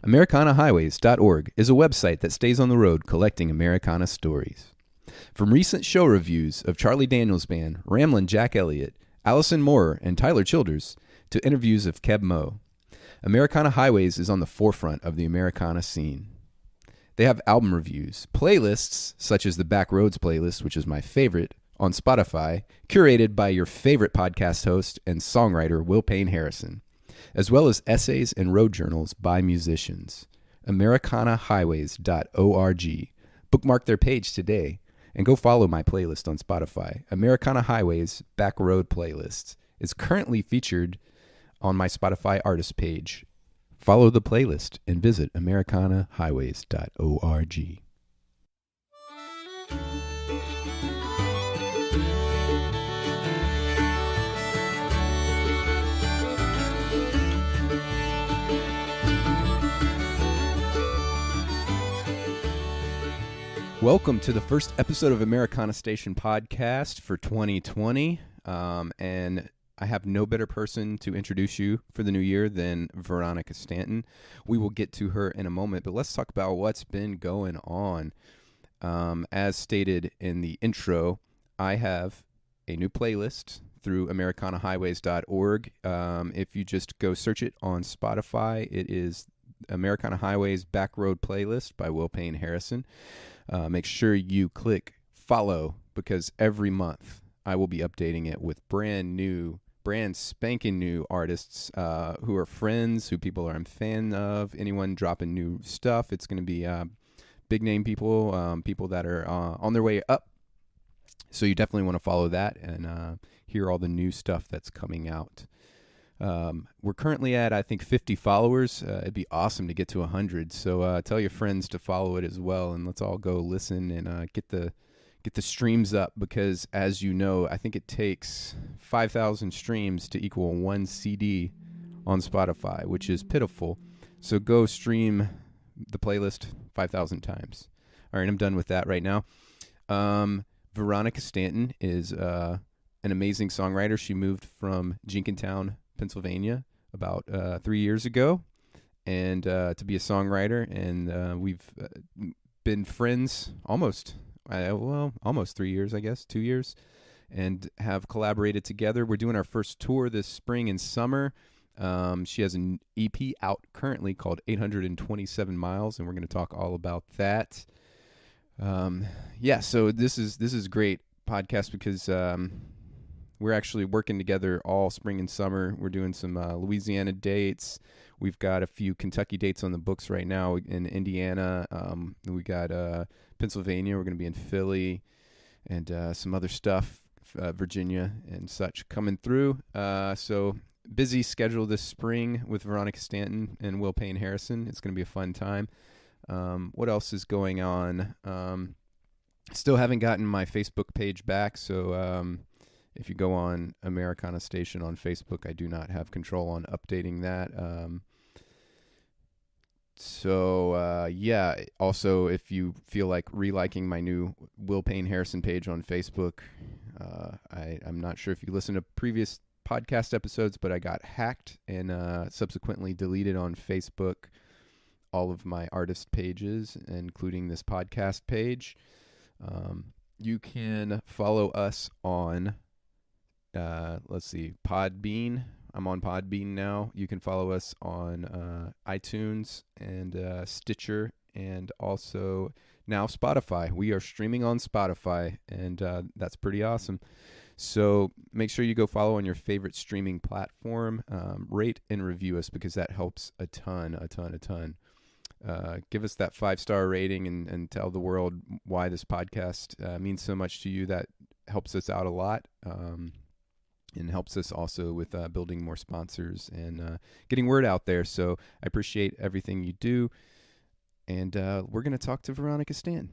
AmericanaHighways.org is a website that stays on the road collecting Americana stories. From recent show reviews of Charlie Daniels Band, Ramblin' Jack Elliott, Allison Moorer, and Tyler Childers, to interviews of Keb Mo, Americana Highways is on the forefront of the Americana scene. They have album reviews, playlists such as the Backroads playlist, which is my favorite, on Spotify, curated by your favorite podcast host and songwriter Will Payne Harrison, as well as essays and road journals by musicians. AmericanaHighways.org. Bookmark their page today and go follow my playlist on Spotify. Americana Highways Backroad Playlist is currently featured on my Spotify artist page. Follow the playlist and visit AmericanaHighways.org. Welcome to the first episode of Americana Station Podcast for 2020. And I have no better person to introduce you for the new year than Veronica Stanton. We will get to her in a moment, but let's talk about what's been going on. As stated in the intro, I have a new playlist through AmericanaHighways.org. If you just go search it on Spotify, it is Americana Highways Backroad Playlist by Will Payne Harrison. Make sure you click follow because every month I will be updating it with brand spanking new artists who are friends, who people I'm a fan of, anyone dropping new stuff. It's going to be big name people, people that are on their way up. So you definitely want to follow that and hear all the new stuff that's coming out. We're currently at, I think, 50 followers. It'd be awesome to get to 100. So tell your friends to follow it as well, and let's all go listen and get the streams up. Because as you know, I think it takes 5,000 streams to equal one CD on Spotify, which is pitiful. So go stream the playlist 5,000 times. All right, I'm done with that right now. Veronica Stanton is an amazing songwriter. She moved from Jenkintown, Pennsylvania about 3 years ago, and to be a songwriter, and we've been friends almost 3 years, I guess, 2 years, and have collaborated together. We're doing our first tour this spring and summer. She has an EP out currently called 827 Miles, and we're going to talk all about that. So this is great podcast because we're actually working together all spring and summer. We're doing some Louisiana dates. We've got a few Kentucky dates on the books right now in Indiana. We got Pennsylvania. We're going to be in Philly and some other stuff, Virginia and such coming through. So busy schedule this spring with Veronica Stanton and Will Payne Harrison. It's going to be a fun time. What else is going on? Still haven't gotten my Facebook page back, so if you go on Americana Station on Facebook, I do not have control on updating that. Also, if you feel like reliking my new Will Payne Harrison page on Facebook, I'm not sure if you listened to previous podcast episodes, but I got hacked and subsequently deleted on Facebook all of my artist pages, including this podcast page. You can follow us on Podbean. I'm on Podbean now. You can follow us on iTunes and Stitcher, and also now Spotify. We are streaming on Spotify, and that's pretty awesome. So make sure you go follow on your favorite streaming platform. Rate and review us because that helps a ton. Give us that 5-star rating and tell the world why this podcast means so much to you. That helps us out a lot. And helps us also with building more sponsors and getting word out there. So I appreciate everything you do. And we're going to talk to Veronica Stanton.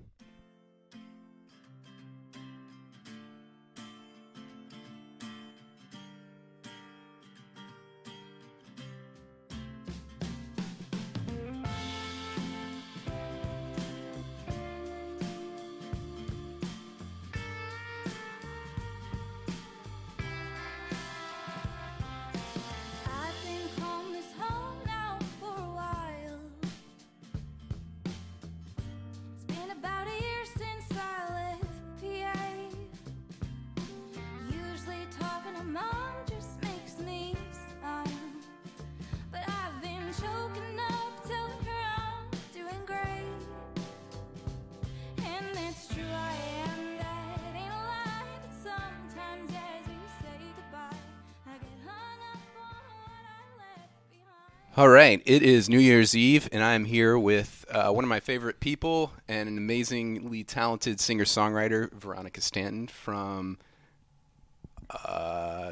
All right, it is New Year's Eve, and I'm here with one of my favorite people and an amazingly talented singer-songwriter, Veronica Stanton, from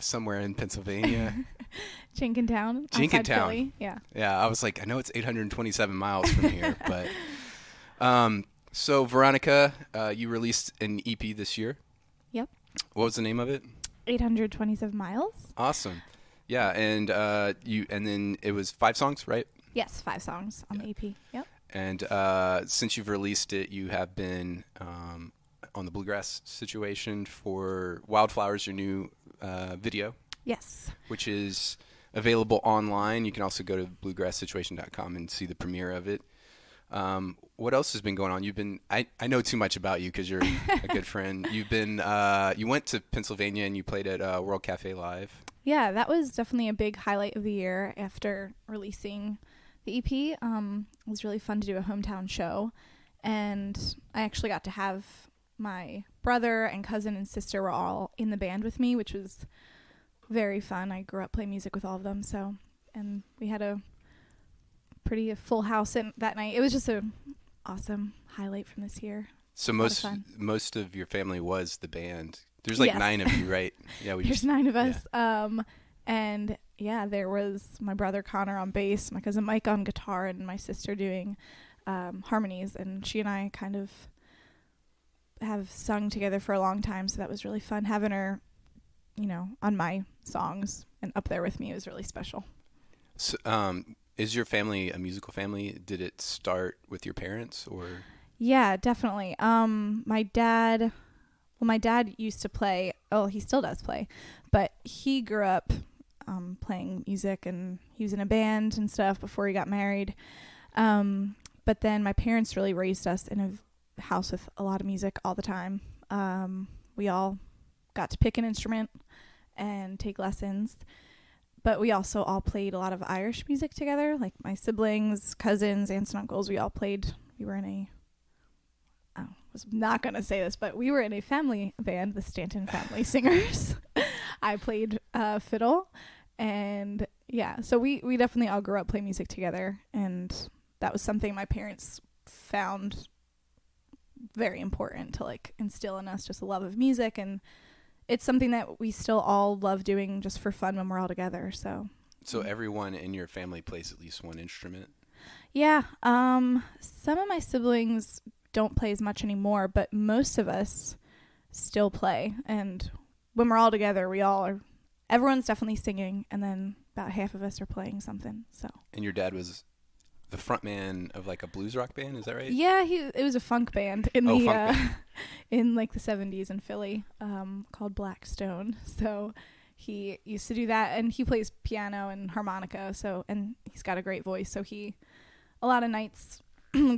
somewhere in Pennsylvania. Jenkintown. Jenkintown. Yeah. Yeah, I was like, I know it's 827 miles from here, but so Veronica, you released an EP this year. Yep. What was the name of it? 827 miles. Awesome. Yeah, and then it was 5 songs, right? Yes, 5 songs on the EP. Yep. And since you've released it, you have been on the Bluegrass Situation for Wildflowers, your new video. Yes. Which is available online. You can also go to bluegrasssituation.com and see the premiere of it. What else has been going on? You've been I know too much about you because you're a good friend. You've been you went to Pennsylvania and you played at World Cafe Live. Yeah, that was definitely a big highlight of the year after releasing the EP. It was really fun to do a hometown show, and I actually got to have my brother and cousin and sister were all in the band with me, which was very fun. I grew up playing music with all of them, and we had a pretty full house that night. It was just a awesome highlight from this year. So most of your family was the band. There's like 9 of you, right? Yeah, there's 9 of us. Yeah. And yeah, there was my brother Connor on bass, my cousin Mike on guitar, and my sister doing harmonies. And she and I kind of have sung together for a long time, so that was really fun. Having her, on my songs and up there with me was really special. So, is your family a musical family? Did it start with your parents, or? Yeah, definitely. My dad used to play. Oh, he still does play, but he grew up playing music, and he was in a band and stuff before he got married. But then my parents really raised us in a house with a lot of music all the time. We all got to pick an instrument and take lessons, but we also all played a lot of Irish music together. Like my siblings, cousins, aunts, and uncles, we all played. We were in a was not going to say this, but we were in a family band, the Stanton Family Singers. I played fiddle, and yeah, so we definitely all grew up playing music together, and that was something my parents found very important to like instill in us, just a love of music, and it's something that we still all love doing just for fun when we're all together. So everyone in your family plays at least one instrument? Yeah, some of my siblings don't play as much anymore, but most of us still play, and when we're all together, everyone's definitely singing, and then about half of us are playing something. So. And your dad was the front man of like a blues rock band, is that right? Yeah, it was a funk band in in like the 70s in Philly, called Blackstone. So he used to do that, and he plays piano and harmonica, and he's got a great voice, so a lot of nights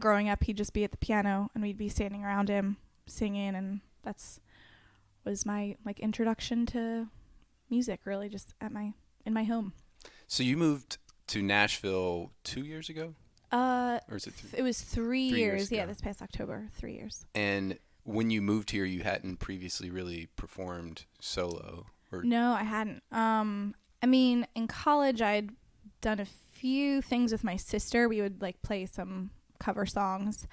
growing up, he'd just be at the piano and we'd be standing around him singing, and was my like introduction to music, really, just in my home. So you moved to Nashville 2 years ago? Or is it 3? It was 3 years. Yeah, this past October, 3 years. And when you moved here, you hadn't previously really performed solo? No, I hadn't. I mean, in college, I'd done a few things with my sister. We would like play some cover songs,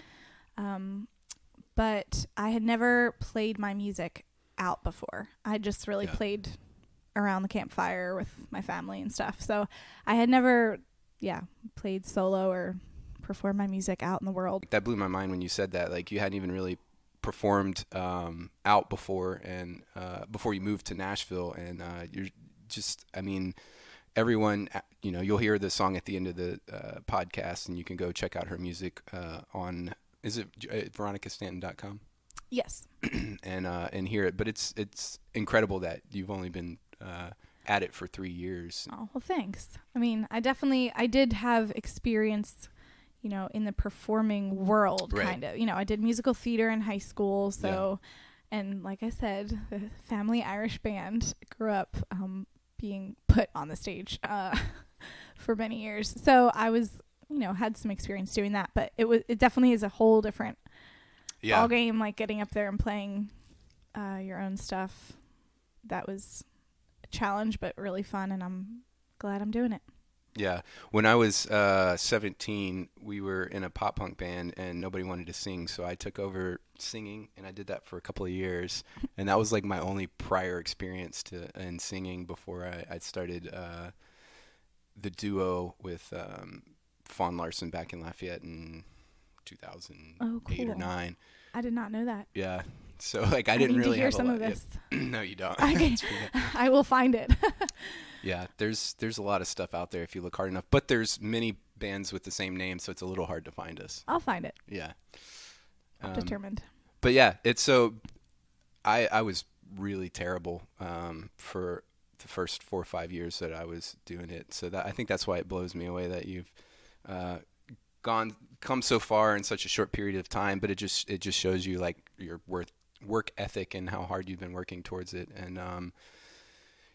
but I had never played my music out before. I just really played around the campfire with my family and stuff, so I had never played solo or performed my music out in the world. That blew my mind when you said that, like you hadn't even really performed out before, and before you moved to Nashville, and you're just, I mean, everyone, you'll hear the song at the end of the podcast, and you can go check out her music on, is it veronicastanton.com? Yes. and hear it. But it's incredible that you've only been at it for 3 years. Oh, well, thanks. I mean, I did have experience, in the performing world, kind of. I did musical theater in high school, so, and like I said, the family Irish band grew up being put on the stage for many years. So I was, had some experience doing that, but it definitely is a whole different ball game, like getting up there and playing your own stuff. That was a challenge, but really fun, and I'm glad I'm doing it. Yeah. When I was 17, we were in a pop punk band and nobody wanted to sing, so I took over singing and I did that for a couple of years. And that was like my only prior experience in singing before I started the duo with Fawn Larson back in Lafayette in 2008 or cool. 9. I did not know that. Yeah. So like I didn't need really to hear have some a of lot. this. No, you don't. Okay. I will find it. Yeah, there's a lot of stuff out there if you look hard enough, but there's many bands with the same name, so it's a little hard to find us. I'll find it. Yeah. I'm determined. But yeah, it's so I was really terrible for the first 4 or 5 years that I was doing it. So that I think that's why it blows me away that you've come so far in such a short period of time, but it just shows you like your work ethic and how hard you've been working towards it. And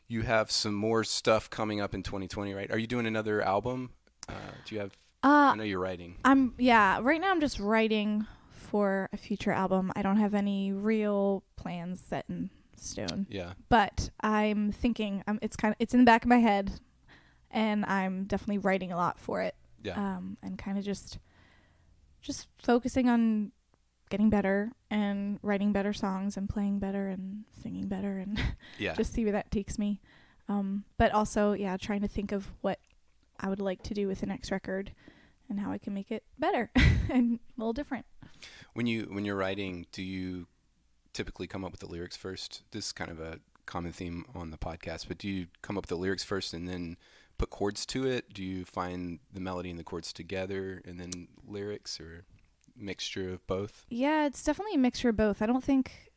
you have some more stuff coming up in 2020, right? Are you doing another album? Do you have I know you're writing. Right now I'm just writing for a future album. I don't have any real plans set in stone. Yeah. But I'm thinking it's in the back of my head, and I'm definitely writing a lot for it. Yeah. And kind of just focusing on getting better and writing better songs and playing better and singing better and Yeah. just see where that takes me. But also, trying to think of what I would like to do with the next record and how I can make it better and a little different. When you're writing, do you typically come up with the lyrics first? This is kind of a common theme on the podcast, but do you come up with the lyrics first and then put chords to it? Do you find the melody and the chords together and then lyrics, or mixture of both? Yeah, it's definitely a mixture of both. I don't think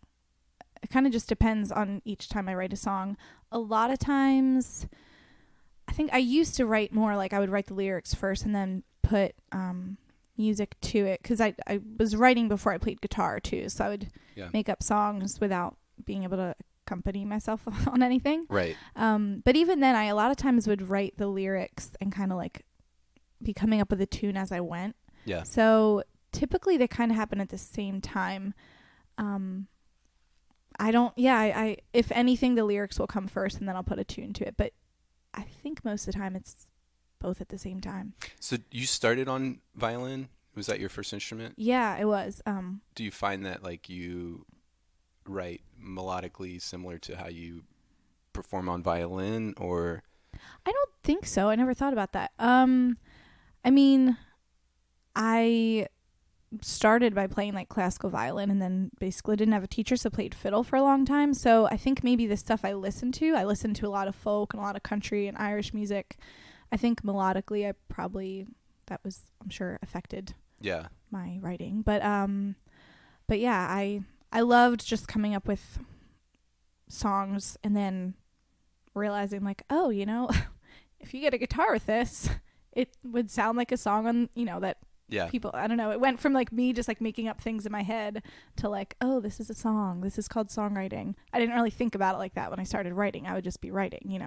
it kind of just depends on each time I write a song. A lot of times, I think I used to write more like I would write the lyrics first and then put music to it, because I was writing before I played guitar too, so I would make up songs without being able to accompany myself on anything. Right. But even then, I a lot of times would write the lyrics and kind of like be coming up with a tune as I went. Yeah. So typically they kind of happen at the same time. I if anything, the lyrics will come first and then I'll put a tune to it. But I think most of the time it's both at the same time. So you started on violin? Was that your first instrument? Yeah, it was. Do you find that like you write melodically similar to how you perform on violin, or? I don't think so. I never thought about that. I mean, I started by playing like classical violin and then basically didn't have a teacher, so played fiddle for a long time. So I think maybe the stuff I listened to a lot of folk and a lot of country and Irish music. I think melodically that was, I'm sure, affected my writing. But yeah, I loved just coming up with songs and then realizing like, oh, if you get a guitar with this, it would sound like a song on, that people, I don't know. It went from like me just like making up things in my head to like, oh, this is a song. This is called songwriting. I didn't really think about it like that when I started writing. I would just be writing,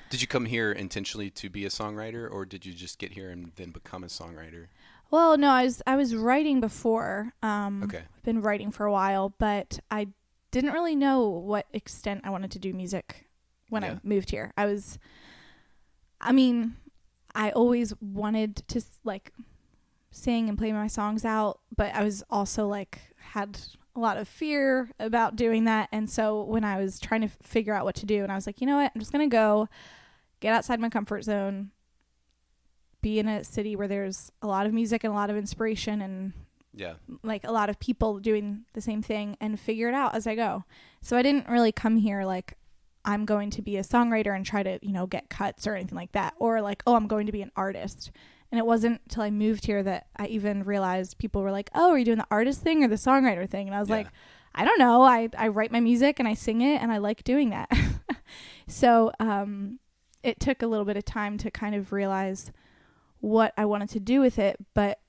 Did you come here intentionally to be a songwriter, or did you just get here and then become a songwriter? Well, no, I was writing before. Okay. I've been writing for a while, but I didn't really know what extent I wanted to do music when I moved here. I always wanted to like sing and play my songs out, but I was also like had a lot of fear about doing that. And so when I was trying to figure out what to do, and I was like, you know what, I'm just going to go get outside my comfort zone, be in a city where there's a lot of music and a lot of inspiration and like a lot of people doing the same thing, and figure it out as I go. So I didn't really come here like I'm going to be a songwriter and try to, get cuts or anything like that, or like, oh, I'm going to be an artist. And it wasn't until I moved here that I even realized people were like, oh, are you doing the artist thing or the songwriter thing? And I was like, I don't know. I write my music and I sing it and I like doing that. So it took a little bit of time to kind of realize what I wanted to do with it. But,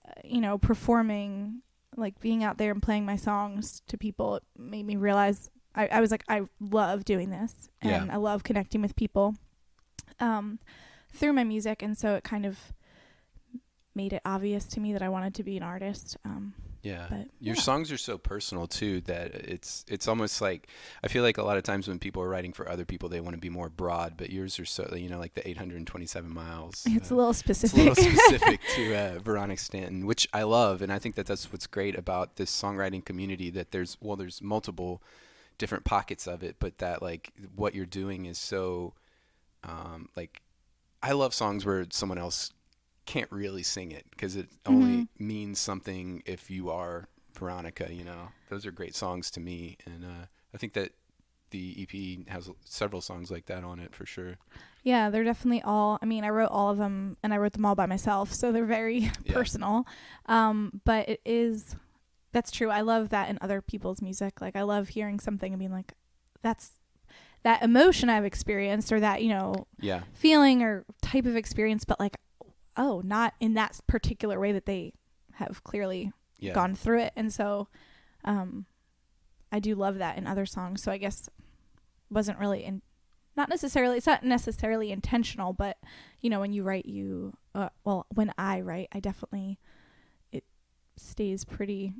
performing, like being out there and playing my songs to people, it made me realize I was like, I love doing this and I love connecting with people through my music. And so it kind of made it obvious to me that I wanted to be an artist. Yeah. But, Your songs are so personal too that it's almost like, I feel like a lot of times when people are writing for other people, they want to be more broad, but yours are so, like the 827 miles. It's a little specific. It's a little specific to Veronica Stanton, which I love, and I think that that's what's great about this songwriting community, that there's multiple different pockets of it, but that like what you're doing is so like, I love songs where someone else can't really sing it because it only means something if you are Veronica. Those are great songs to me, and I think that the EP has several songs like that on it for sure. Yeah, they're definitely all, I mean, I wrote all of them and I wrote them all by myself, so they're very personal. But that's true. I love that in other people's music. Like, I love hearing something and being like, that's that emotion I've experienced, or that, feeling or type of experience, but like, oh, not in that particular way that they have clearly gone through it. And so I do love that in other songs. So I guess wasn't really it's not necessarily intentional, but when you write, when I write, I definitely, it stays pretty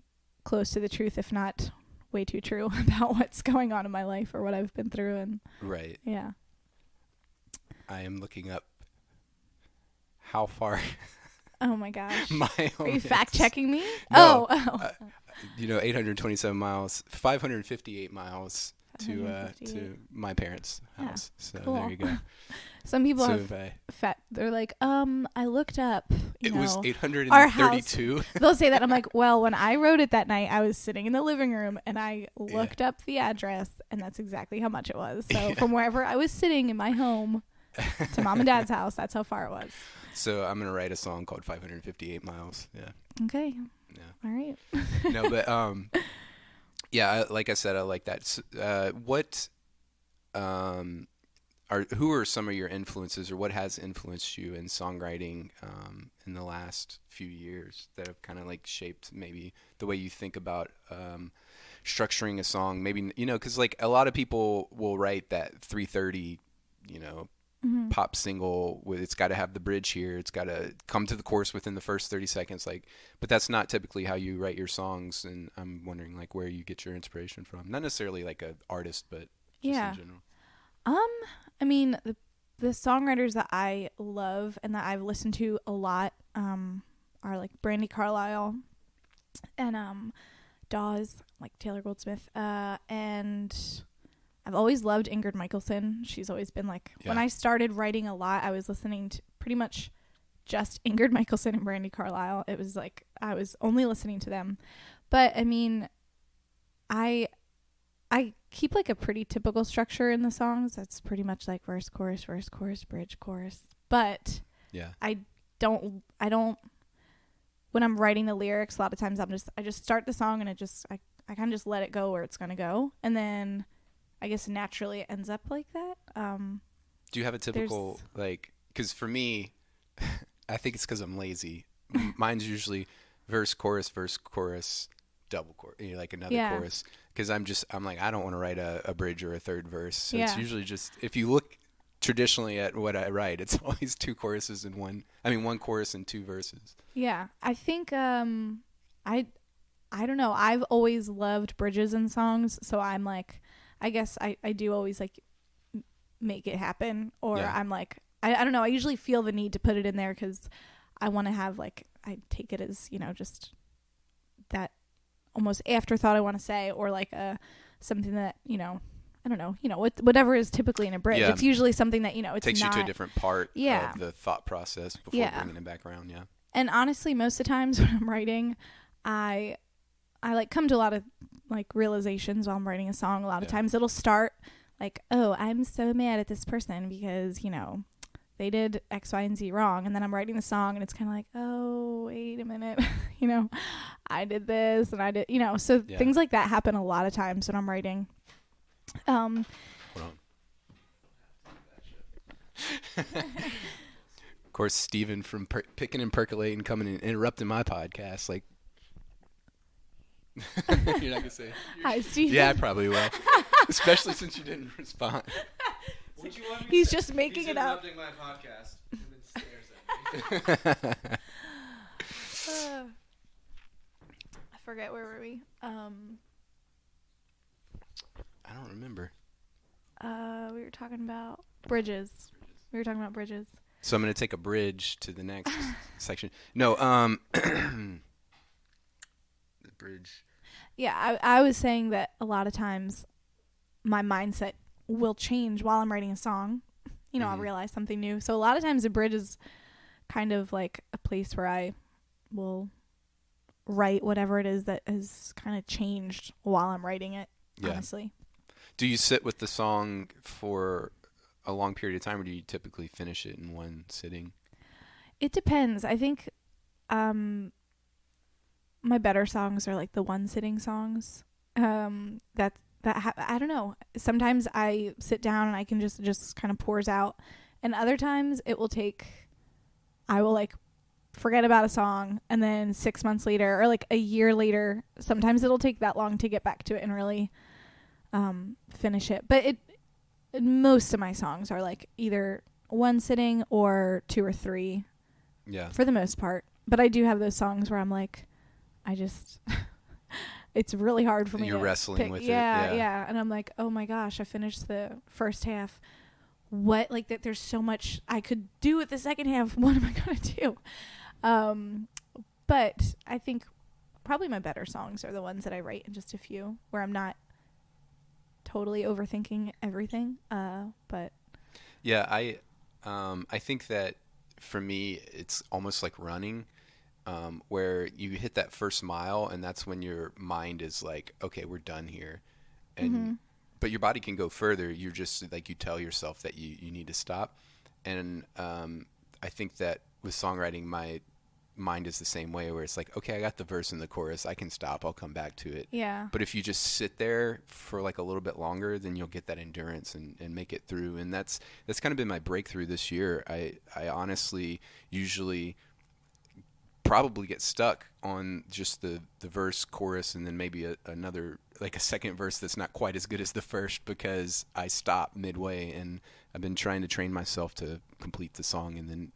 close to the truth, if not way too true, about what's going on in my life or what I've been through. And right. Yeah. I am looking up how far. Oh my gosh. Are you fact checking me? No. 827 miles, 558 miles to my parents' house. So cool. There you go. Some people they're like, I looked up. It was 832. They'll say that. I'm like, well, when I wrote it that night, I was sitting in the living room and I looked up the address, and that's exactly how much it was. So from wherever I was sitting in my home to mom and dad's house, that's how far it was. So I'm going to write a song called 558 Miles. Yeah. Okay. Yeah. All right. No, but like I said, I like that. Who are some of your influences, or what has influenced you in songwriting in the last few years that have kind of like shaped maybe the way you think about structuring a song? Maybe, because like a lot of people will write that 3:30, pop single with, it's got to have the bridge here, it's got to come to the chorus within the first 30 seconds, but that's not typically how you write your songs. And I'm wondering like where you get your inspiration from, not necessarily like an artist, but just in general. I mean, the songwriters that I love and that I've listened to a lot are like Brandi Carlile and Dawes, like Taylor Goldsmith, and I've always loved Ingrid Michaelson. She's always been like, when I started writing a lot, I was listening to pretty much just Ingrid Michaelson and Brandi Carlile. It was like I was only listening to them. But I mean, I keep like a pretty typical structure in the songs. That's pretty much like verse, chorus, bridge, chorus. But I don't when I'm writing the lyrics, a lot of times I just start the song and I kind of just let it go where it's going to go. And then I guess naturally it ends up like that. Do you have a typical, like, because for me, I think it's because I'm lazy. Mine's usually verse, chorus, double chorus, like another chorus. Because I'm like, I don't want to write a bridge or a third verse. So it's usually just, if you look traditionally at what I write, it's always two choruses and one chorus and two verses. Yeah. I think, I don't know. I've always loved bridges in songs. So I'm like, I guess I do always like make it happen, or I'm like, I don't know. I usually feel the need to put it in there because I want to have like, I take it as, just that almost afterthought I want to say, or like something that, I don't know, whatever is typically in a bridge. It's usually something that, it's takes not, you to a different part of the thought process before bringing it back around. Yeah. And honestly, most of the times when I'm writing, I like come to a lot of like realizations while I'm writing a song. A lot of times it'll start like, oh, I'm so mad at this person because, they did X, Y, and Z wrong. And then I'm writing the song and it's kind of like, oh, wait a minute, I did this and I did, so things like that happen a lot of times when I'm writing. Hold on. Of course, Steven from Picking and Percolating coming and interrupting my podcast. Like, you're not going to say. Hi, Steven. Yeah, I probably will. Especially since you didn't respond. He's just making it up. He's interrupting my podcast and then stares at me. I forget. Where were we? I don't remember. We were talking about bridges. So I'm going to take a bridge to the next section. No, the bridge. Yeah, I was saying that a lot of times my mindset will change while I'm writing a song. You know, I'll realize something new. So a lot of times the bridge is kind of like a place where I will write whatever it is that has kind of changed while I'm writing it, honestly. Do you sit with the song for a long period of time, or do you typically finish it in one sitting? It depends. I think my better songs are like the one sitting songs. I don't know. Sometimes I sit down and I can just kind of pours out, and other times I will like forget about a song, and then 6 months later or like a year later, sometimes it'll take that long to get back to it and really finish it. But most of my songs are like either one sitting or 2 or 3. Yeah. For the most part. But I do have those songs where I'm like, it's really hard for me You're to wrestling pick. with it. Yeah. And I'm like, oh my gosh, I finished the first half. What? Like that there's so much I could do with the second half. What am I going to do? But I think probably my better songs are the ones that I write in just a few, where I'm not totally overthinking everything. But yeah, I think that for me it's almost like running, where you hit that first mile and that's when your mind is like, okay, we're done here, and but your body can go further. You're just like, you tell yourself that you need to stop. And I think that with songwriting, my mind is the same way, where it's like, okay, I got the verse and the chorus, I can stop, I'll come back to it. Yeah. But if you just sit there for like a little bit longer, then you'll get that endurance and make it through. And that's kind of been my breakthrough this year. I honestly usually probably get stuck on just the verse, chorus, and then maybe another, like a second verse that's not quite as good as the first, because I stop midway. And I've been trying to train myself to complete the song and then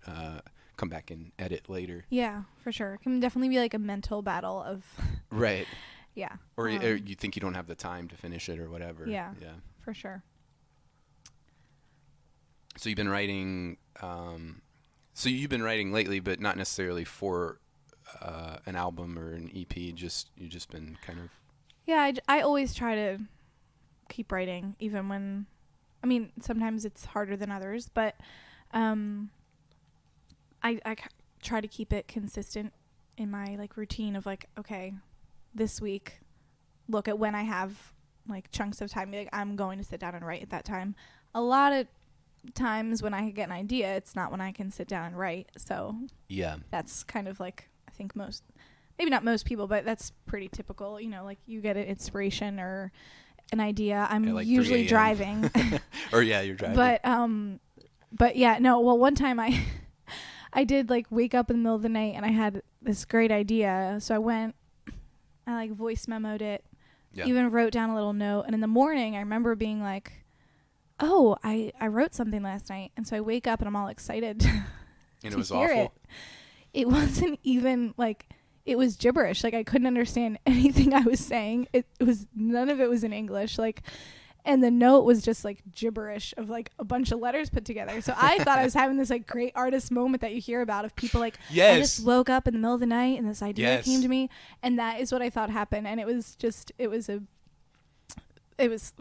come back and edit later. Yeah, for sure. It can definitely be like a mental battle of right. Yeah. Or you think you don't have the time to finish it or whatever. Yeah. Yeah. For sure. So you've been writing lately, but not necessarily for an album or an EP. You've just been kind of. Yeah, I always try to keep writing, even when, I mean, sometimes it's harder than others, but I try to keep it consistent in my like routine of like, okay, this week, look at when I have like chunks of time, like I'm going to sit down and write at that time. A lot of times when I get an idea, it's not when I can sit down and write. So yeah, that's kind of like, I think maybe not most people, but that's pretty typical. You know, like you get an inspiration or an idea. I'm like usually driving. Or yeah, you're driving. But yeah, no. Well, one time I did like wake up in the middle of the night and I had this great idea. So I like voice memoed it, even wrote down a little note. And in the morning, I remember being like, oh, I wrote something last night. And so I wake up and I'm all excited. And it was awful. It wasn't even like, it was gibberish. Like I couldn't understand anything I was saying. None of it was in English. Like, and the note was just like gibberish of like a bunch of letters put together. So I thought I was having this like great artist moment that you hear about of people like, I just woke up in the middle of the night and this idea came to me. And that is what I thought happened. And it was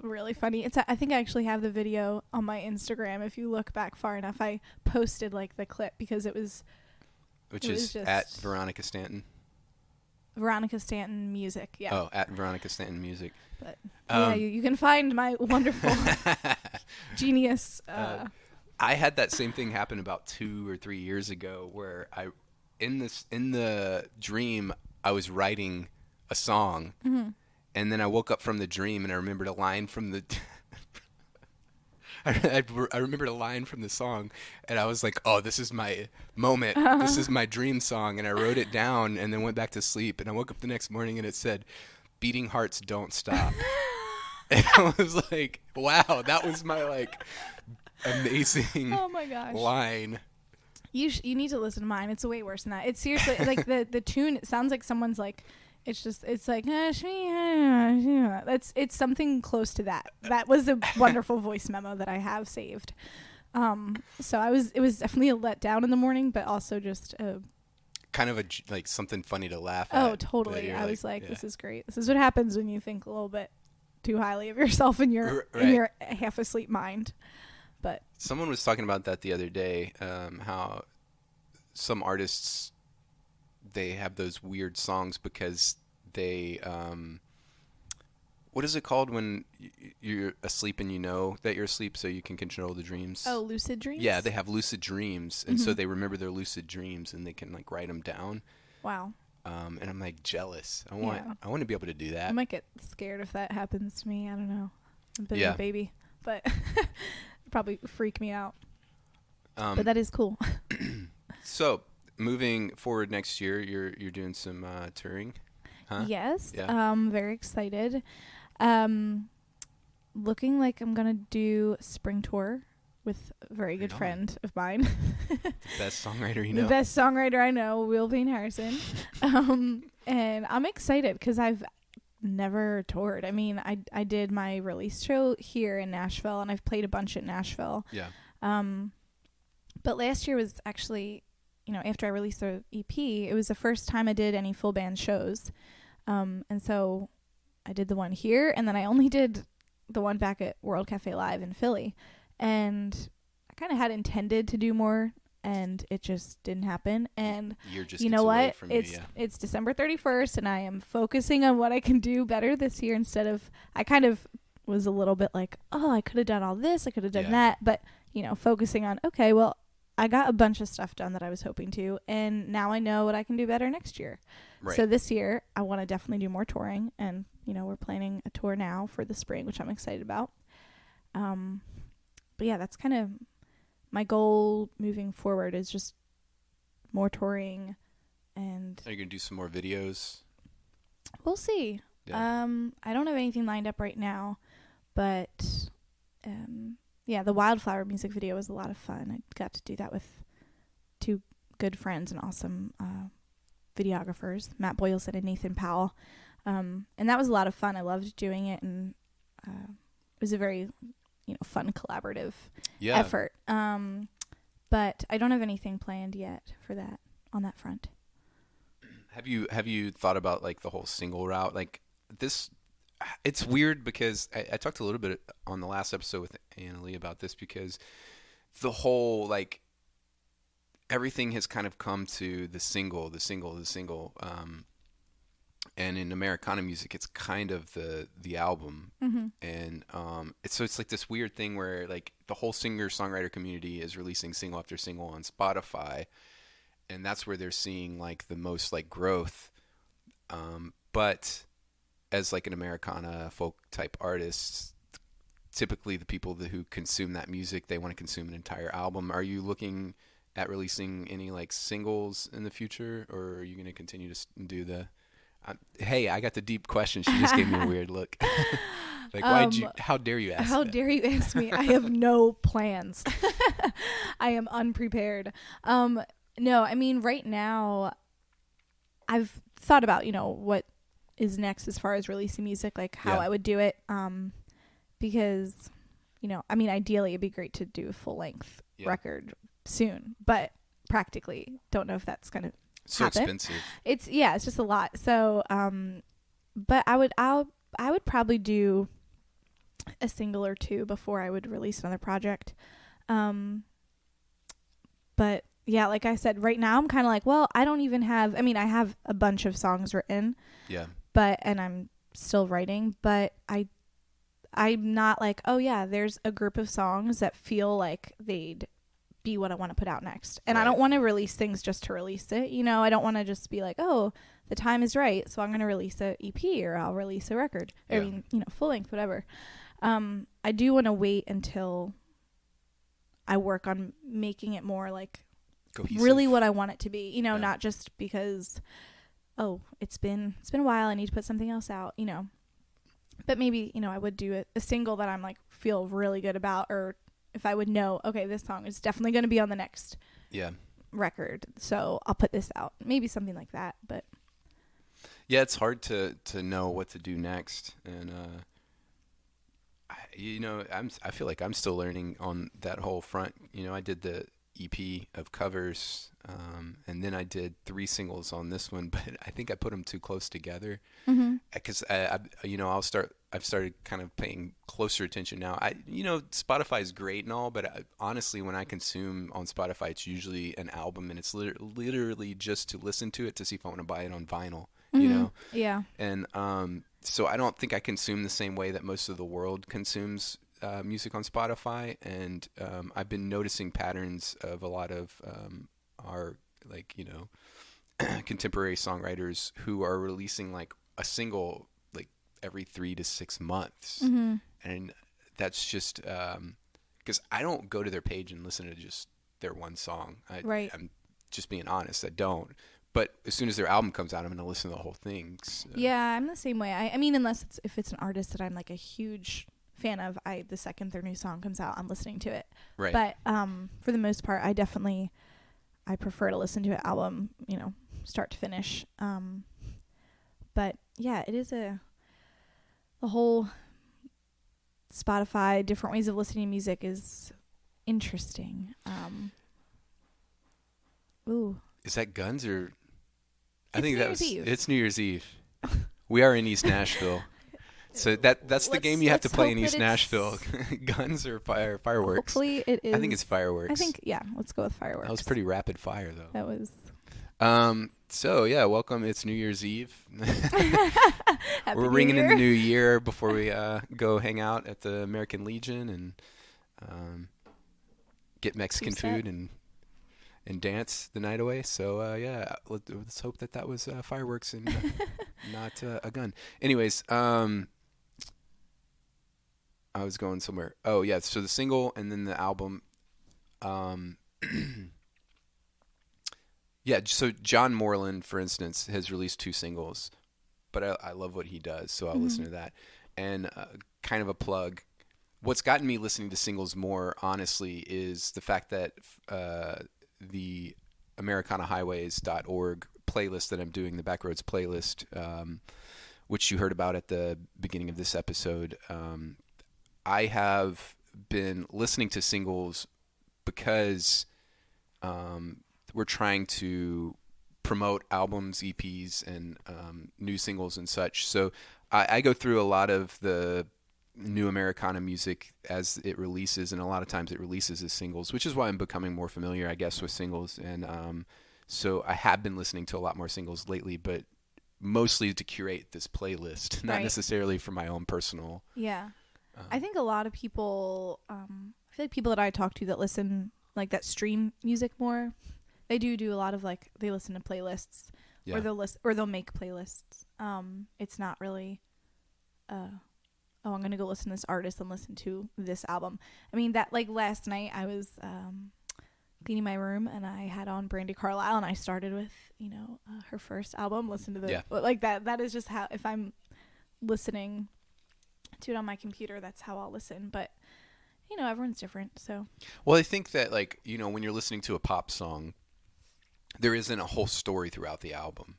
really funny. I think I actually have the video on my Instagram. If you look back far enough, I posted like the clip because which is just at Veronica Stanton. Veronica Stanton Music, yeah. Oh, at Veronica Stanton Music. But yeah, you can find my wonderful genius. I had that same thing happen about 2 or 3 years ago, where in the dream I was writing a song, and then I woke up from the dream and I remembered a line from the. I remembered a line from the song, and I was like, oh, this is my moment. This is my dream song. And I wrote it down and then went back to sleep. And I woke up the next morning and it said, "Beating hearts don't stop." And I was like, wow, that was my like amazing line. You need to listen to mine. It's way worse than that. It's seriously like the tune. It sounds like someone's like it's like it's something close to that. That was a wonderful voice memo that I have saved. So it was definitely a letdown in the morning, but also just a kind of like something funny to laugh at. Oh, totally. I was like, this is great. This is what happens when you think a little bit too highly of yourself in your half asleep mind. But someone was talking about that the other day, how some artists, they have those weird songs because they what is it called when you're asleep and you know that you're asleep so you can control the dreams? Oh, lucid dreams? Yeah, they have lucid dreams, and so they remember their lucid dreams and they can like write them down. Wow. And I'm like jealous. I want to be able to do that. I might get scared if that happens to me. I don't know. I'm a bit of a baby, but it'd probably freak me out. But that is cool. So, moving forward next year, you're doing some touring, huh? Yes. Yeah. Very excited. Looking like I'm gonna do spring tour with a very good friend of mine. The best songwriter you know. The best songwriter I know, Will Payne Harrison. And I'm excited because I've never toured. I mean, I did my release show here in Nashville, and I've played a bunch at Nashville. Yeah. But last year was actually, after I released the EP, it was the first time I did any full band shows. And so I did the one here, and then I only did the one back at World Cafe Live in Philly. And I kind of had intended to do more, and it just didn't happen. And you know what? It's December 31st, and I am focusing on what I can do better this year instead of, I kind of was a little bit like, oh, I could have done all this, I could have done that. But, focusing on, okay, well, I got a bunch of stuff done that I was hoping to, and now I know what I can do better next year. Right. So this year, I want to definitely do more touring, and, we're planning a tour now for the spring, which I'm excited about. But yeah, that's kind of my goal moving forward, is just more touring. And are you going to do some more videos? We'll see. Yeah. I don't have anything lined up right now, but the Wildflower music video was a lot of fun. I got to do that with two good friends and awesome videographers, Matt Boylson and Nathan Powell. And that was a lot of fun. I loved doing it, and it was a very fun collaborative effort. But I don't have anything planned yet for that on that front. Have you thought about like the whole single route? Like this, it's weird because I talked a little bit on the last episode with Anna Lee about this, because the whole like everything has kind of come to the single. And in Americana music, it's kind of the album. Mm-hmm. And it's like this weird thing where like the whole singer-songwriter community is releasing single after single on Spotify, and that's where they're seeing like the most like growth. But as like an Americana folk type artist, typically the people who consume that music, they want to consume an entire album. Are you looking at releasing any like singles in the future, or are you going to continue to do the... hey, I got the deep question. She just gave me a weird look. Like, how dare you ask dare you ask me? I have no plans. I am unprepared. No, I mean, right now, I've thought about, what is next as far as releasing music, like how I would do it. Because, I mean, ideally, it'd be great to do a full-length record soon. But practically, don't know if that's going to so happen. Expensive. It's just a lot. So, but I would probably do a single or two before I would release another project. But yeah, like I said, right now I'm kind of like, well, I don't even have, I mean, I have a bunch of songs written. Yeah. And I'm still writing, but I'm not like, oh yeah, there's a group of songs that feel like they'd be what I want to put out next. And I don't want to release things just to release it. I don't want to just be like, oh, the time is right, so I'm going to release a EP, or I'll release a record. Yeah. I mean, full length, whatever. I do want to wait until I work on making it more like cohesive, really what I want it to be, not just because, oh, it's been a while, I need to put something else out, But maybe, I would do a single that I'm like feel really good about, or if I would know, okay, this song is definitely going to be on the next record, so I'll put this out. Maybe something like that, but... Yeah, it's hard to know what to do next, and I feel like I'm still learning on that whole front. I did the EP of covers, and then I did 3 singles on this one, but I think I put them too close together Mm-hmm. because I've started kind of paying closer attention now. Spotify is great and all, but honestly, when I consume on Spotify, it's usually an album, and it's literally just to listen to it to see if I want to buy it on vinyl. Mm-hmm. Yeah. And so I don't think I consume the same way that most of the world consumes music on Spotify. And I've been noticing patterns of a lot of our contemporary songwriters who are releasing like a single like every 3 to 6 months. Mm-hmm. And that's just because I don't go to their page and listen to just their one song. Right. I'm just being honest. I don't. But as soon as their album comes out, I'm going to listen to the whole thing. So. Yeah, I'm the same way. I mean, unless if it's an artist that I'm like a huge fan of, the second their new song comes out, I'm listening to it. Right. But for the most part, I prefer to listen to an album, start to finish. But yeah, it is the whole Spotify, different ways of listening to music is interesting. Ooh. Is that Guns or? I It's think New Year's Eve. It's New Year's Eve. We are in East Nashville, so that's the game you have to play in East Nashville. Guns or fireworks. Hopefully it is. I think it's fireworks. I think let's go with fireworks. That was pretty rapid fire though. That was. So yeah, welcome. It's New Year's Eve. Happy We're New ringing in Year. the new year before we go hang out at the American Legion and get Mexican food and dance the night away. So yeah, let's hope that was fireworks and not a gun. Anyways, I was going somewhere. Oh yeah, so the single and then the album. Yeah, so John Moreland, for instance, has released 2 singles, but I love what he does, so I'll listen to that. And kind of a plug. What's gotten me listening to singles more, honestly, is the fact that the AmericanaHighways.org playlist that I'm doing, the Backroads playlist, which you heard about at the beginning of this episode, I have been listening to singles because we're trying to promote albums, EPs, and new singles and such. So I go through a lot of the new Americana music as it releases, and a lot of times it releases as singles, which is why I'm becoming more familiar, I guess, with singles. And so I have been listening to a lot more singles lately, but mostly to curate this playlist, not necessarily for my own personal. Yeah. I think a lot of people, I feel like people that I talk to that listen, like that stream music more, they do a lot of like, they listen to playlists or they'll make playlists. It's not really, I'm going to go listen to this artist and listen to this album. I mean, that like last night I was cleaning my room and I had on Brandy Carlisle and I started with, her first album, listen to the, like that is just how, if I'm listening to it on my computer, that's how I'll listen. But, everyone's different. So, well, I think that like, when you're listening to a pop song, there isn't a whole story throughout the album.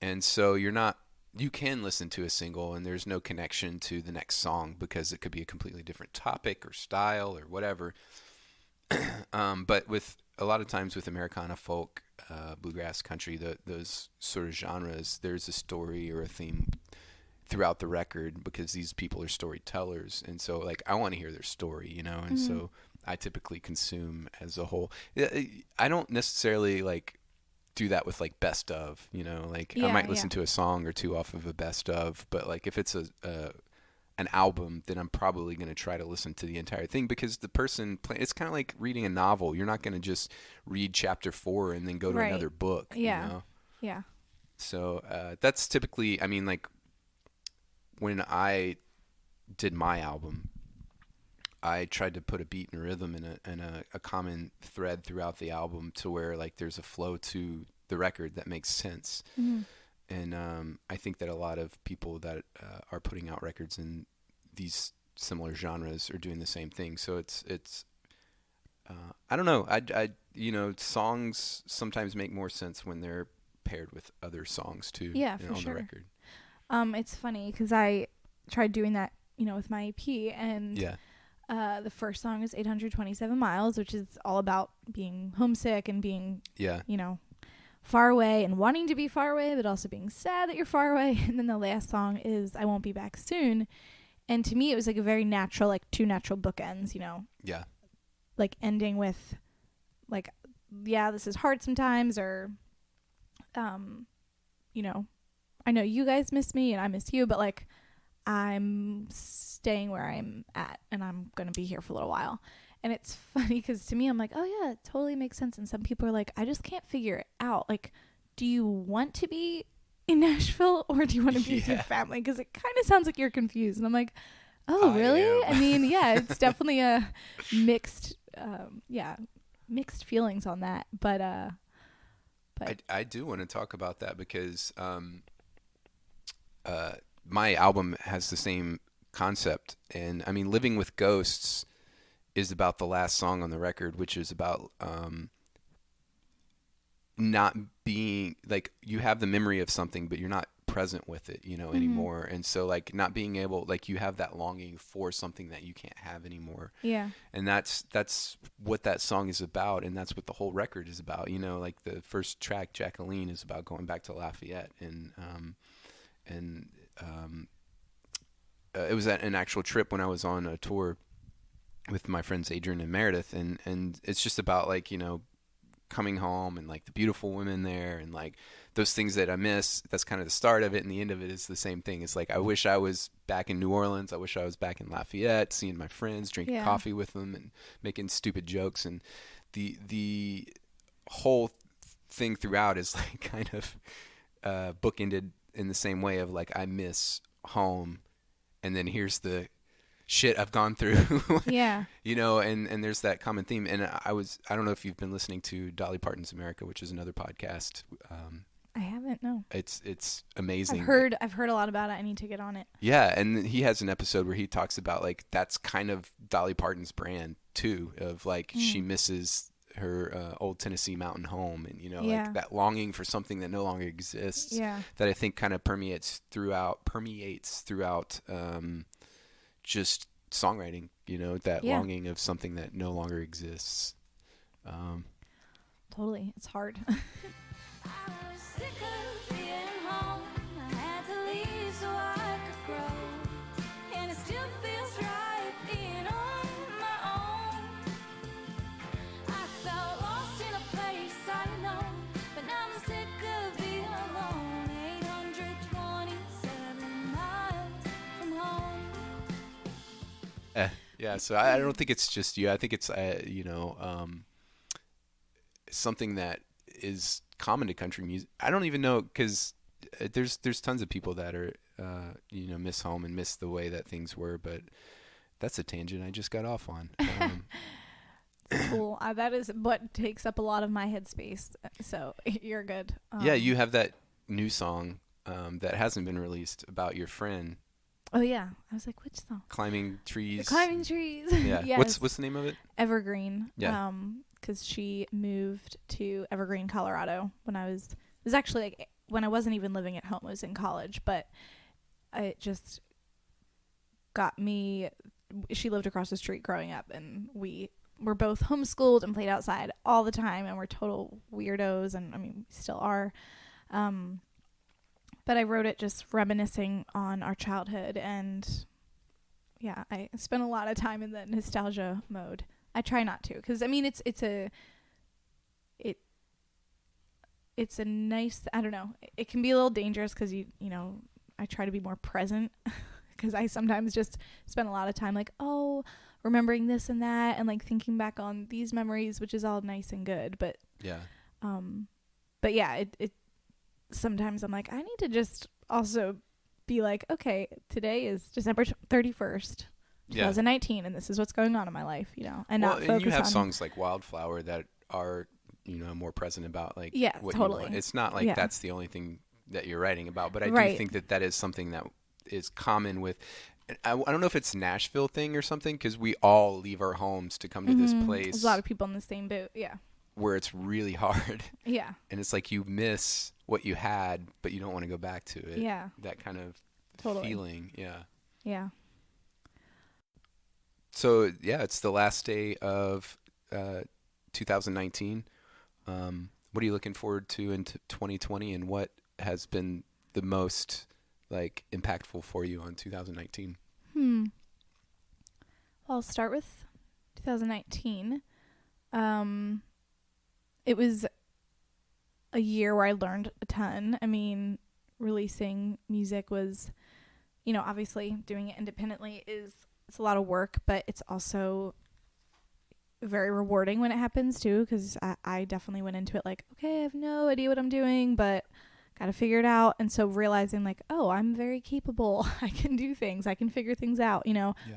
And so you can listen to a single and there's no connection to the next song because it could be a completely different topic or style or whatever. But with a lot of times with Americana, folk, bluegrass, country, those sort of genres, there's a story or a theme throughout the record because these people are storytellers. And so like, I want to hear their story, and so I typically consume as a whole. I don't necessarily like do that with like best of, I might listen to a song or two off of a best of, but like if it's an album, then I'm probably going to try to listen to the entire thing because the person it's kind of like reading a novel. You're not going to just read chapter 4 and then go to another book. Yeah. So that's typically, I mean, like when I did my album, I tried to put a beat and a rhythm and a common thread throughout the album to where like there's a flow to the record that makes sense. And I think that a lot of people that are putting out records in these similar genres are doing the same thing. So it's I don't know. I songs sometimes make more sense when they're paired with other songs too. Yeah, for on sure. the record. It's funny because I tried doing that, with my EP, and the first song is 827 Miles, which is all about being homesick and being, far away and wanting to be far away, but also being sad that you're far away. And then the last song is I Won't Be Back Soon. And to me, it was like a very natural, like two natural bookends, Yeah. like ending with like, yeah, this is hard sometimes, or, I know you guys miss me and I miss you, but like I'm staying where I'm at and I'm going to be here for a little while. And it's funny because to me, I'm like, oh yeah, it totally makes sense. And some people are like, I just can't figure it out. Like, do you want to be in Nashville or do you want to be with your family? Because it kind of sounds like you're confused. And I'm like, oh, really? I mean, yeah, it's definitely a mixed feelings on that. But I do want to talk about that because my album has the same concept. And I mean, Living with Ghosts is about the last song on the record, which is about not being like, you have the memory of something, but you're not present with it, anymore. And so like not being able, like you have that longing for something that you can't have anymore. Yeah. And that's what that song is about. And that's what the whole record is about. Like the first track, Jacqueline, is about going back to Lafayette. And it was an actual trip when I was on a tour with my friends Adrian and Meredith, and it's just about like, coming home and like the beautiful women there and like those things that I miss. That's kind of the start of it, and the end of it is the same thing. It's like, I wish I was back in New Orleans. I wish I was back in Lafayette, seeing my friends, drinking coffee with them and making stupid jokes. And the whole thing throughout is like kind of bookended in the same way of like, I miss home, and then here's the shit I've gone through. Yeah. And there's that common theme. And I don't know if you've been listening to Dolly Parton's America, which is another podcast. I haven't, no. It's amazing. I've heard a lot about it. I need to get on it. Yeah, and he has an episode where he talks about like, that's kind of Dolly Parton's brand too, of like she misses her old Tennessee mountain home, and like that longing for something that no longer exists. Yeah. That I think kind of permeates throughout just songwriting, that longing of something that no longer exists. Totally. It's hard. I was sick of being home. I had to leave so I could grow. And it still feels right being on my own. I felt lost in a place I know, but now I'm sick of being alone. 827 miles from home. Yeah, so I don't think it's just you. I think it's something that is common to country music. I don't even know, because there's tons of people that are miss home and miss the way that things were. But that's a tangent I just got off on. Cool. That is what takes up a lot of my headspace. So you're good. Yeah, you have that new song that hasn't been released about your friend. Oh yeah, I was like, which song? Climbing Trees. Climbing Trees. Yeah. Yes. What's the name of it? Evergreen. Yeah. Because she moved to Evergreen, Colorado when it was actually like when I wasn't even living at home. I was in college, but it just got me. She lived across the street growing up, and we were both homeschooled and played outside all the time, and we're total weirdos, and I mean, we still are. But I wrote it just reminiscing on our childhood, and yeah, I spent a lot of time in the nostalgia mode. I try not to, because I mean, it's a nice, I don't know, it can be a little dangerous because I try to be more present, because I sometimes just spend a lot of time like, oh, remembering this and that, and like thinking back on these memories, which is all nice and good, but yeah, it sometimes I'm like, I need to just also be like, okay, today is December 31st, 2019, and this is what's going on in my life, and not focus on. And you have songs like Wildflower that are, more present about like what totally. you want. It's not like that's the only thing that you're writing about, but I do think that is something that is common with. I don't know if it's Nashville thing or something, because we all leave our homes to come to this place. There's a lot of people in the same boat, yeah. Where it's really hard. Yeah. And it's like you miss what you had, but you don't want to go back to it. Yeah. That kind of Totally. feeling. Yeah. Yeah. So yeah, it's the last day of 2019. What are you looking forward to into 2020, and what has been the most like impactful for you on 2019? Well, I'll start with 2019. It was a year where I learned a ton. I mean, releasing music was, obviously doing it independently it's a lot of work, but it's also very rewarding when it happens too, because I definitely went into it like, okay, I have no idea what I'm doing, but got to figure it out. And so realizing like, oh, I'm very capable. I can do things. I can figure things out,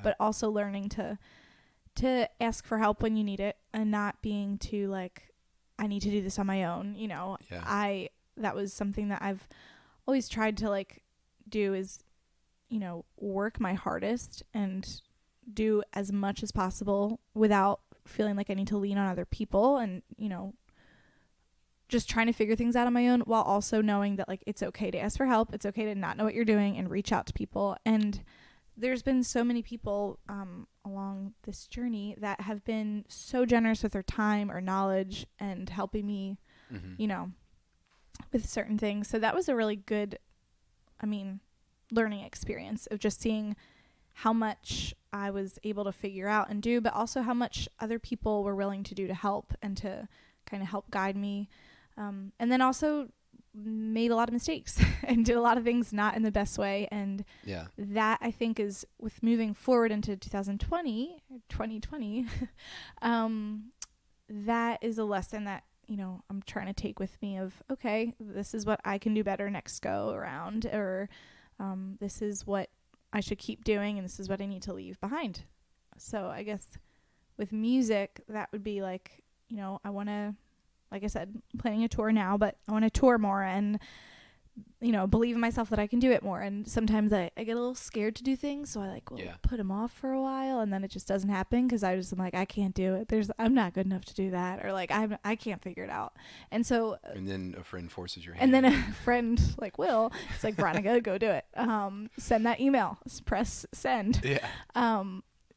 but also learning to ask for help when you need it, and not being too like, I need to do this on my own. That was something that I've always tried to like do is, work my hardest and do as much as possible without feeling like I need to lean on other people, and, just trying to figure things out on my own, while also knowing that like it's okay to ask for help. It's okay to not know what you're doing and reach out to people. And there's been so many people along this journey that have been so generous with their time or knowledge and helping me, with certain things. So that was a really good, learning experience of just seeing how much I was able to figure out and do, but also how much other people were willing to do to help and to kind of help guide me. And then also made a lot of mistakes and did a lot of things not in the best way. And that I think is with moving forward into 2020, that is a lesson that, I'm trying to take with me of, okay, this is what I can do better next go around, or this is what I should keep doing, and this is what I need to leave behind. So I guess with music, that would be like, I want to, like I said, planning a tour now, but I want to tour more and, believe in myself that I can do it more. And sometimes I get a little scared to do things, so I put them off for a while, and then it just doesn't happen because I'm like, I can't do it. I'm not good enough to do that, or like I can't figure it out. And so, and then a friend forces your hand. And then a friend like Will, it's like, Veronica, go do it. Send that email. Press send.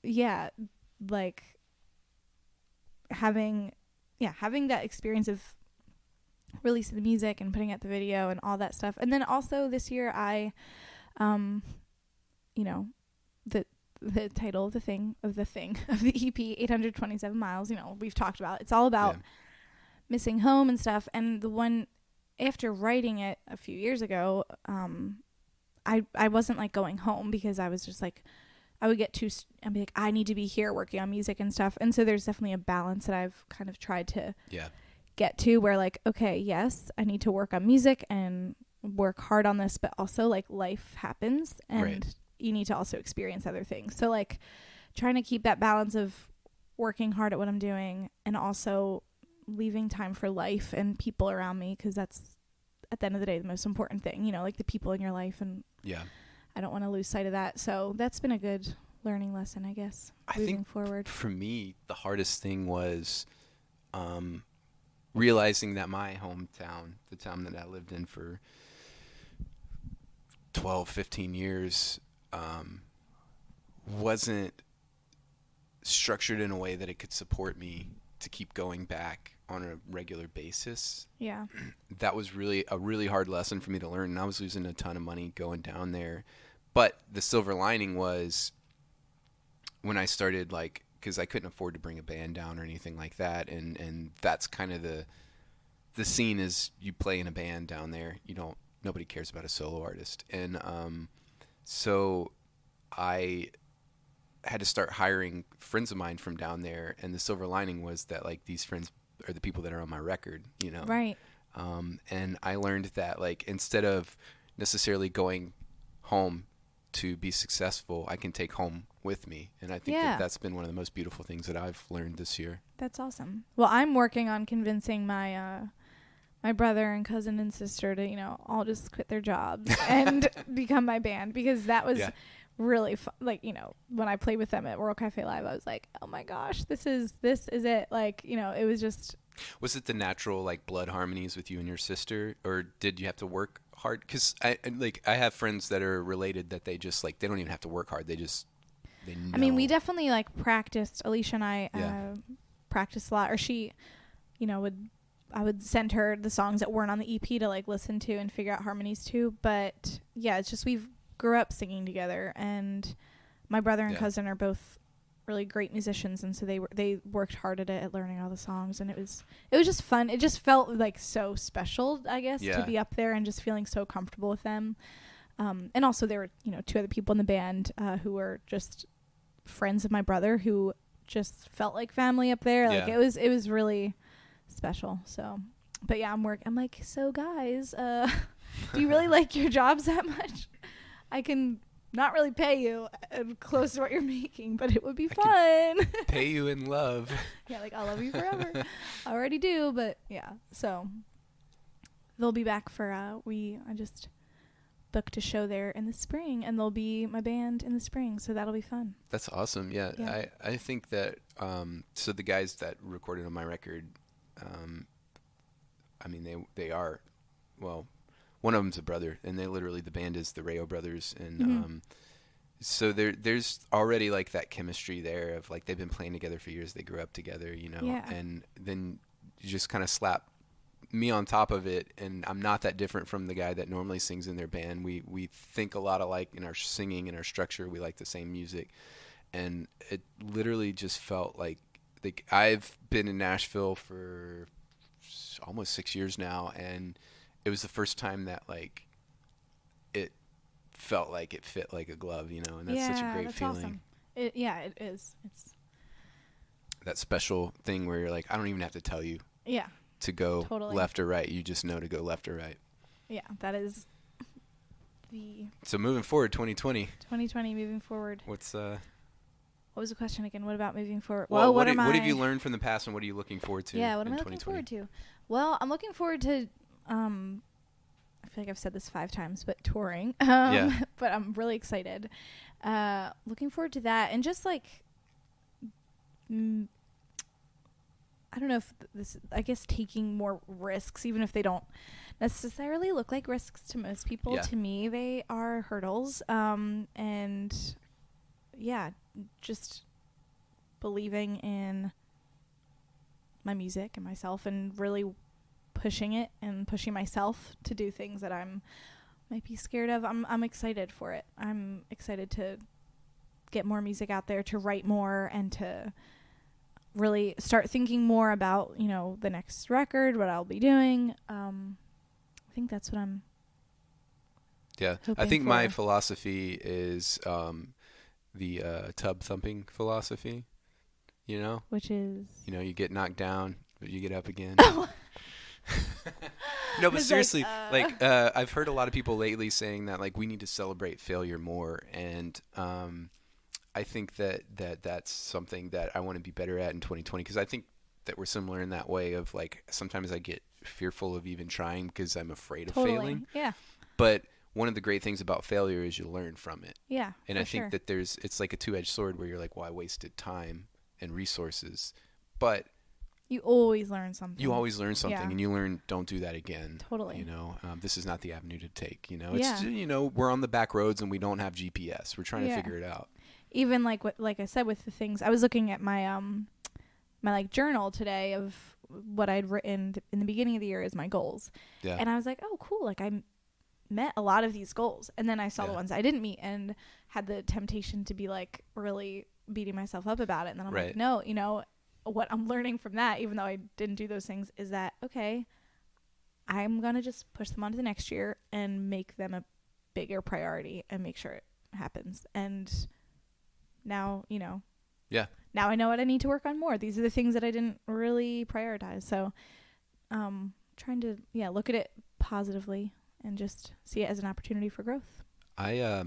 Yeah. Like having that experience of releasing the music and putting out the video and all that stuff. And then also this year I, the title of the EP, 827 miles, we've talked about, it's all about missing home and stuff. And the one after writing it a few years ago, I wasn't like going home, because I was just like, I would get I'd be like, I need to be here working on music and stuff. And so there's definitely a balance that I've kind of tried to get to, where like, okay, yes, I need to work on music and work hard on this, but also like life happens, and you need to also experience other things. So like trying to keep that balance of working hard at what I'm doing and also leaving time for life and people around me, because that's at the end of the day the most important thing, like the people in your life. And I don't want to lose sight of that. So that's been a good learning lesson, I guess, moving forward. For me, the hardest thing was realizing that my hometown, the town that I lived in for 12, 15 years, wasn't structured in a way that it could support me to keep going back on a regular basis. Yeah. That was really a really hard lesson for me to learn, and I was losing a ton of money going down there. But the silver lining was when I started, like, because I couldn't afford to bring a band down or anything like that, and that's kind of the scene is you play in a band down there. Nobody cares about a solo artist. And so I had to start hiring friends of mine from down there, and the silver lining was that like these friends are the people that are on my record, Right. And I learned that like instead of necessarily going home to be successful, I can take home with me. And I think that's been one of the most beautiful things that I've learned this year. That's awesome. Well, I'm working on convincing my my brother and cousin and sister to, all just quit their jobs and become my band, because that was really fun. Like, when I played with them at World Cafe Live, I was like, oh my gosh, this is it. Like, it was just Was it the natural like blood harmonies with you and your sister, or did you have to work hard? Because I have friends that are related that they just like they don't even have to work hard. They know. I mean, we definitely like practiced. Alicia and I practiced a lot, or she, I would send her the songs that weren't on the EP to like listen to and figure out harmonies to. But yeah, it's just we grew up singing together, and my brother and cousin are both really great musicians, and so they worked hard at it, at learning all the songs, and it was just fun. It just felt like so special, I guess, to be up there and just feeling so comfortable with them. And also there were, two other people in the band who were just friends of my brother who just felt like family up there. Like it was really special. So, but yeah, I'm like, so guys, do you really like your jobs that much? I can not really pay you close to what you're making, but it would be fun. Pay you in love. Yeah, like I'll love you forever. I already do, but yeah. So they'll be back for I just booked a show there in the spring, and they'll be my band in the spring, so that'll be fun. That's awesome. Yeah. I think that so the guys that recorded on my record, I mean they are, well, one of them's a brother, and the band is the Rayo Brothers, and so there's already like that chemistry there of like they've been playing together for years, they grew up together, and then you just kind of slap me on top of it, and I'm not that different from the guy that normally sings in their band. We think a lot alike in our singing and our structure. We like the same music, and it literally just felt like I've been in Nashville for almost 6 years now, and it was the first time that like it felt like it fit like a glove, and that's such a great feeling. Awesome. It is. It's that special thing where you're like, I don't even have to tell you. Yeah. To go left or right. You just know to go left or right. Yeah, that is So moving forward, 2020. 2020, moving forward. What was the question again? What about moving forward? Well, what have you learned from the past, and what are you looking forward to? Yeah, what am I looking forward to? Well, I'm looking forward to I feel like I've said this 5 times, but touring. But I'm really excited. Looking forward to that, and just like I don't know if I guess taking more risks, even if they don't necessarily look like risks to most people. Yeah. To me, they are hurdles. And yeah, just believing in my music and myself, and really pushing it and pushing myself to do things that might be scared of. I'm excited for it. I'm excited to get more music out there, to write more, and to really start thinking more about, the next record, what I'll be doing. I think that's what I'm I think my philosophy is the tub thumping philosophy, which is, you get knocked down, but you get up again. No, but seriously, I've heard a lot of people lately saying that like we need to celebrate failure more, and I think that's something that I want to be better at in 2020, because I think that we're similar in that way of like sometimes I get fearful of even trying because I'm afraid of failing. Yeah. But one of the great things about failure is you learn from it. Yeah. And I think that it's like a two-edged sword where you're like, well, I wasted time and resources, but you always learn something. And you learn, don't do that again. Totally. This is not the avenue to take. It's we're on the back roads and we don't have GPS. We're trying to figure it out. Even like I said with the things, I was looking at my my like journal today of what I'd written in the beginning of the year as my goals. Yeah. And I was like, oh, cool. Like I met a lot of these goals, and then I saw the ones I didn't meet, and had the temptation to be like really beating myself up about it. And then I'm like, no, what I'm learning from that, even though I didn't do those things, is that, okay, I'm going to just push them on to the next year and make them a bigger priority and make sure it happens. And now, now I know what I need to work on more. These are the things that I didn't really prioritize. So, trying to, look at it positively and just see it as an opportunity for growth. I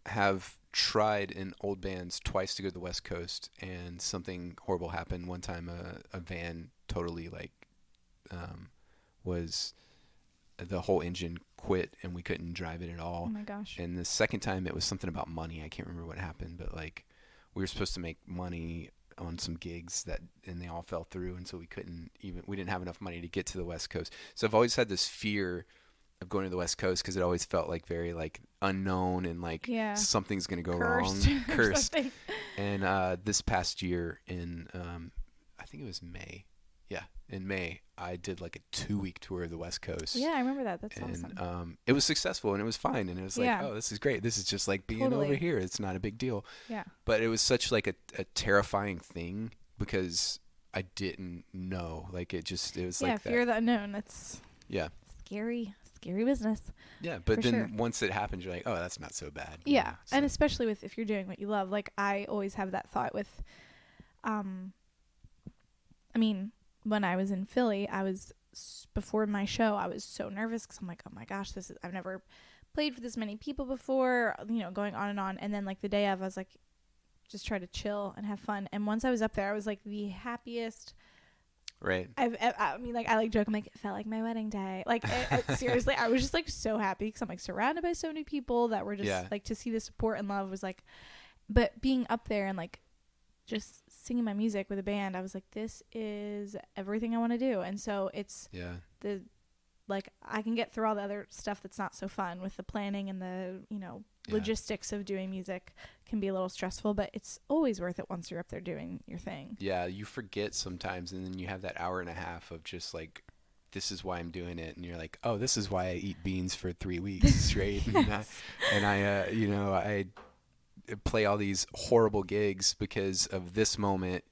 have tried in old bands twice to go to the West Coast, and something horrible happened. One time a van totally was the whole engine quit and we couldn't drive it at all. Oh my gosh. And the second time it was something about money. I can't remember what happened, but we were supposed to make money on some gigs and they all fell through, and so we didn't have enough money to get to the West Coast. So I've always had this fear of going to the West Coast because it always felt like very like unknown and like something's gonna go Cursed wrong, cursed. Something. And this past year in I think it was May. Yeah, in May, I did like a 2-week tour of the West Coast. Yeah, I remember that. That's and, awesome. It was successful and it was fine. And it was like, oh, this is great. This is just like being over here. It's not a big deal. Yeah. But it was such like a terrifying thing because I didn't know. Like it was like fear of the unknown. That's scary business. Yeah, but then once it happens, you're like, oh, that's not so bad. Yeah, so. And especially if you're doing what you love. Like I always have that thought with, I mean, when I was in Philly, before my show, I was so nervous because I'm like, oh my gosh, I've never played for this many people before, going on. And then like the day of, I was like, just try to chill and have fun. And once I was up there, I was like the happiest. Right. I mean, like I like joke. I'm like, it felt like my wedding day. Like seriously, I was just like so happy because I'm like surrounded by so many people that were just like to see the support and love was like, but being up there and like just singing my music with a band, I was like, this is everything I want to do. And so it's like I can get through all the other stuff that's not so fun with the planning and the, logistics of doing music can be a little stressful, but it's always worth it once you're up there doing your thing. Yeah, you forget sometimes, and then you have that hour and a half of just like, this is why I'm doing it, and you're like, oh, this is why I eat beans for 3 weeks straight. And I play all these horrible gigs because of this moment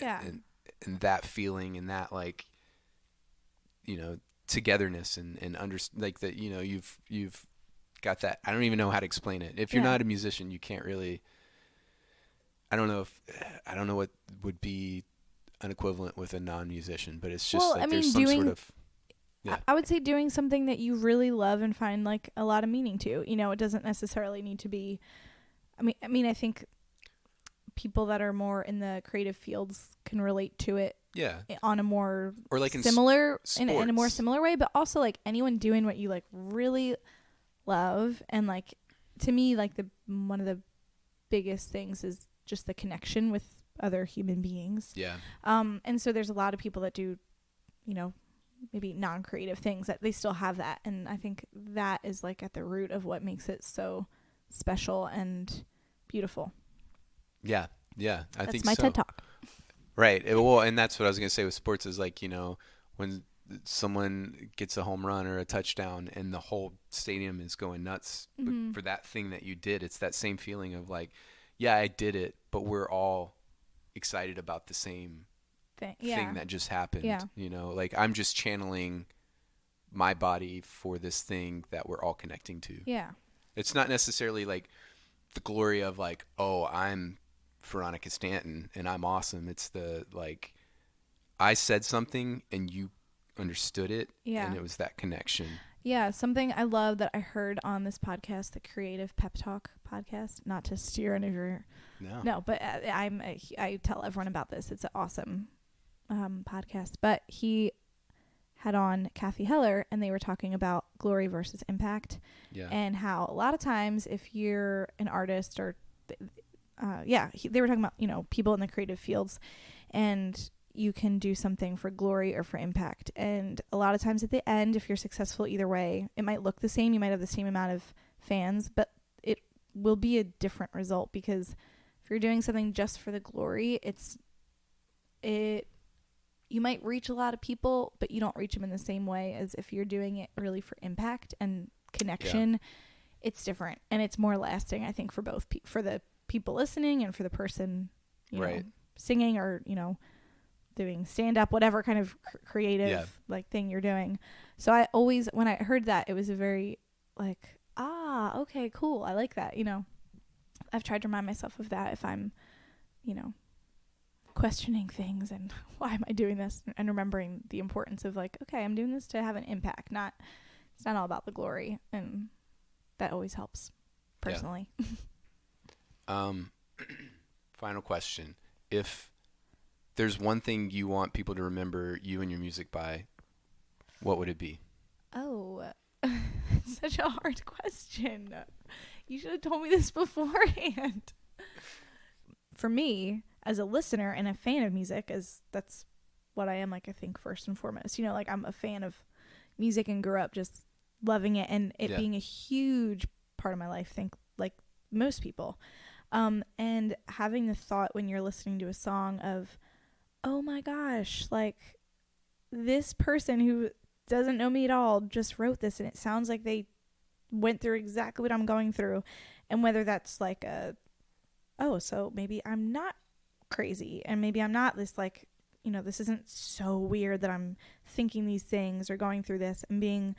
and that feeling and that like togetherness and like that you've got that. I don't even know how to explain it. If you're not a musician, you can't really. I don't know what would be an equivalent with a non-musician, but it's just there's some sort of. Yeah. I would say doing something that you really love and find like a lot of meaning to. It doesn't necessarily need to be. I mean, I think people that are more in the creative fields can relate to it. Yeah. On a more or like similar in a more similar way, but also like anyone doing what you like really love, and like to me like one of the biggest things is just the connection with other human beings. Yeah. And so there's a lot of people that do, maybe non-creative things that they still have that, and I think that is like at the root of what makes it so special and beautiful. Yeah. I think that's my TED Talk. Right. Well, and that's what I was going to say with sports is like, when someone gets a home run or a touchdown and the whole stadium is going nuts for that thing that you did, it's that same feeling of like, yeah, I did it, but we're all excited about the same thing that just happened. Yeah. Like I'm just channeling my body for this thing that we're all connecting to. Yeah. It's not necessarily like the glory of like, oh, I'm Veronica Stanton and I'm awesome. It's the like, I said something and you understood it, and it was that connection. Yeah, something I love that I heard on this podcast, the Creative Pep Talk podcast, not to steer any of your... No, but I tell everyone about this. It's an awesome podcast. But he had on Kathy Heller, and they were talking about glory versus impact, and how a lot of times if you're an artist or... they were talking about, people in the creative fields, and you can do something for glory or for impact. And a lot of times at the end, if you're successful either way, it might look the same. You might have the same amount of fans, but it will be a different result, because if you're doing something just for the glory, you might reach a lot of people, but you don't reach them in the same way as if you're doing it really for impact and connection. Yeah. It's different, and it's more lasting, I think, for both for the people listening and for the person, singing or, doing stand-up, whatever kind of creative like thing you're doing. So I always, when I heard that, it was a very like, okay, cool. I like that. I've tried to remind myself of that if I'm, questioning things and why am I doing this, and remembering the importance of like, okay, I'm doing this to have an impact. It's not all about the glory, and that always helps personally. Yeah. Final question. If there's one thing you want people to remember you and your music by, what would it be? Oh, such a hard question. You should have told me this beforehand. For me, as a listener and a fan of music, as that's what I am, like, I think first and foremost, you know, like I'm a fan of music and grew up just loving it and it being a huge part of my life, I think, like most people. And having the thought when you're listening to a song of, oh my gosh, like this person who doesn't know me at all just wrote this and it sounds like they went through exactly what I'm going through. And whether that's like so maybe I'm not crazy and maybe I'm not this, like, you know, this isn't so weird that I'm thinking these things or going through this, and being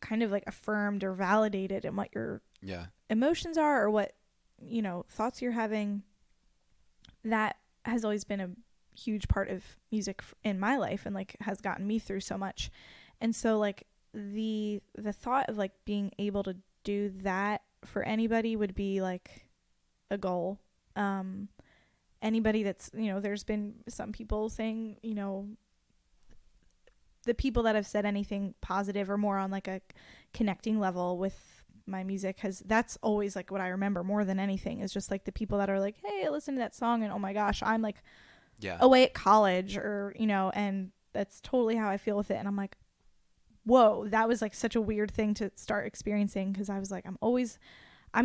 kind of like affirmed or validated in what your emotions are or what, you know, thoughts you're having. That has always been a huge part of music in my life and like has gotten me through so much. And so like the thought of like being able to do that for anybody would be like a goal. Anybody that's, you know, there's been some people saying, you know, the people that have said anything positive or more on like a connecting level with my music, that's always like what I remember more than anything, is just like the people that are like, hey, listen to that song and oh my gosh, I'm like away at college, or, you know, and that's totally how I feel with it. And I'm like, whoa, that was like such a weird thing to start experiencing, because I was like, I'm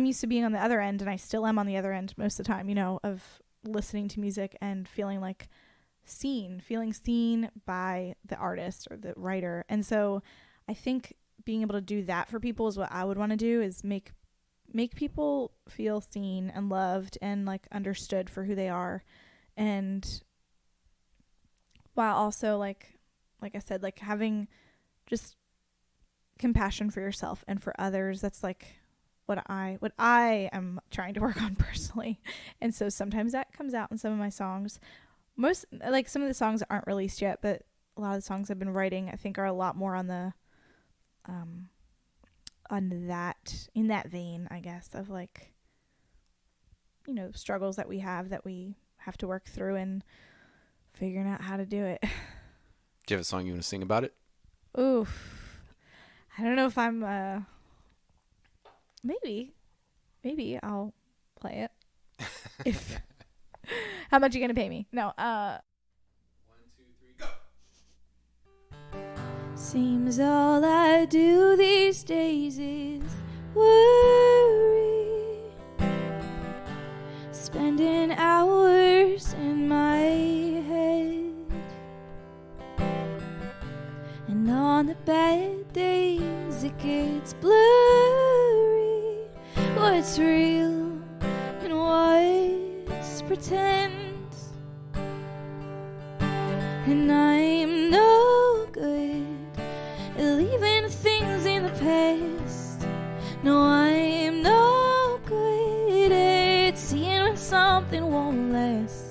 used to being on the other end, and I still am on the other end most of the time, you know, of listening to music and feeling like feeling seen by the artist or the writer. And so I think being able to do that for people is what I would want to do, is make people feel seen and loved and like understood for who they are. And while also like I said, like having just compassion for yourself and for others. That's like what I am trying to work on personally. And so sometimes that comes out in some of my songs. Most, like, some of the songs aren't released yet, but a lot of the songs I've been writing, I think, are a lot more on the in that vein, I guess, of like, you know, struggles that we have to work through and figuring out how to do it. Do you have a song you want to sing about it? Oof. I don't know if I'm maybe I'll play it. If how much are you gonna pay me? No. 1, 2, 3, go. Seems all I do these days is worry, spending hours in my head, and on the bad days it gets blurry, what's real and what's pretend. And I'm no good at leaving things in the past. No, I'm no good at seeing when something won't last.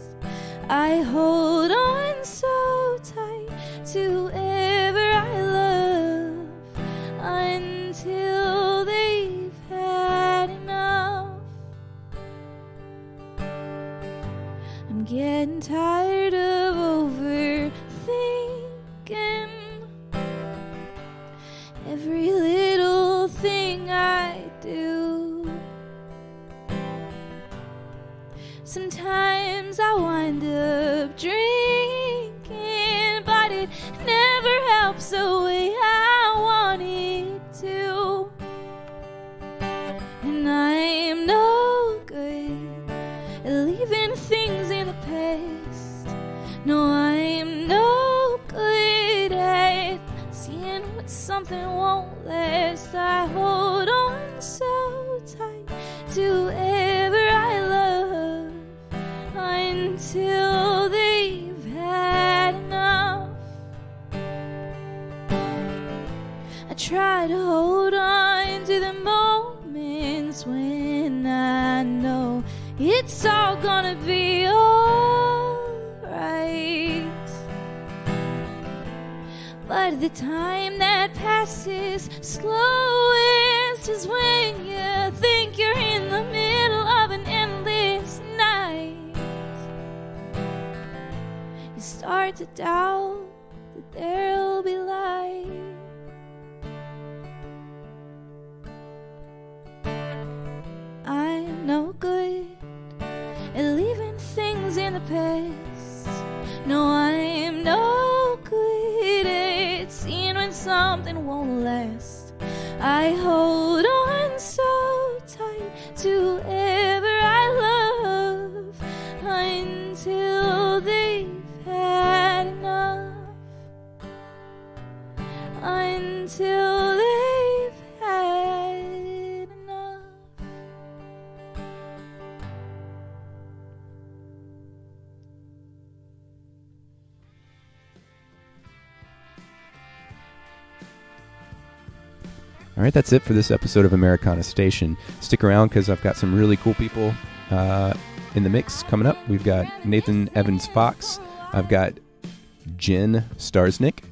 I hold on so tight to whoever I love until they've had enough. I'm getting tired of overthinking every little thing I do. Sometimes I wind up drinking, but it never helps the way I want it to. And I'm no good at leaving things in the past. No, I'm no good at seeing what something won't last. I hold on so tight to whoever I love until they've had enough. I try to hold on to the moments when I know it's all gonna be alright. But the time that passes slowest is when you think you're in the middle of an endless night. You start to doubt that there'll be light. I'm no good at leaving things in the I hold on so tight to whoever I love until they've had enough. Until they've had enough. All right, that's it for this episode of Americana Station. Stick around because I've got some really cool people in the mix coming up. We've got Nathan Evans Fox. I've got Jen Starsnick.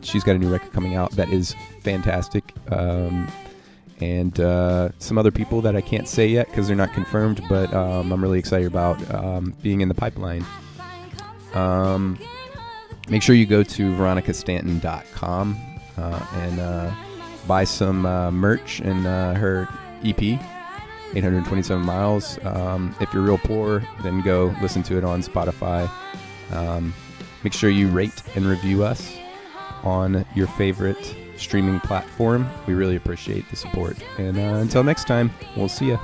She's got a new record coming out that is fantastic. And some other people that I can't say yet because they're not confirmed, but I'm really excited about being in the pipeline. Make sure you go to veronicastanton.com and buy some merch and her EP, 827 Miles. If you're real poor, then go listen to it on Spotify. Make sure you rate and review us on your favorite streaming platform. We really appreciate the support. And until next time, we'll see ya.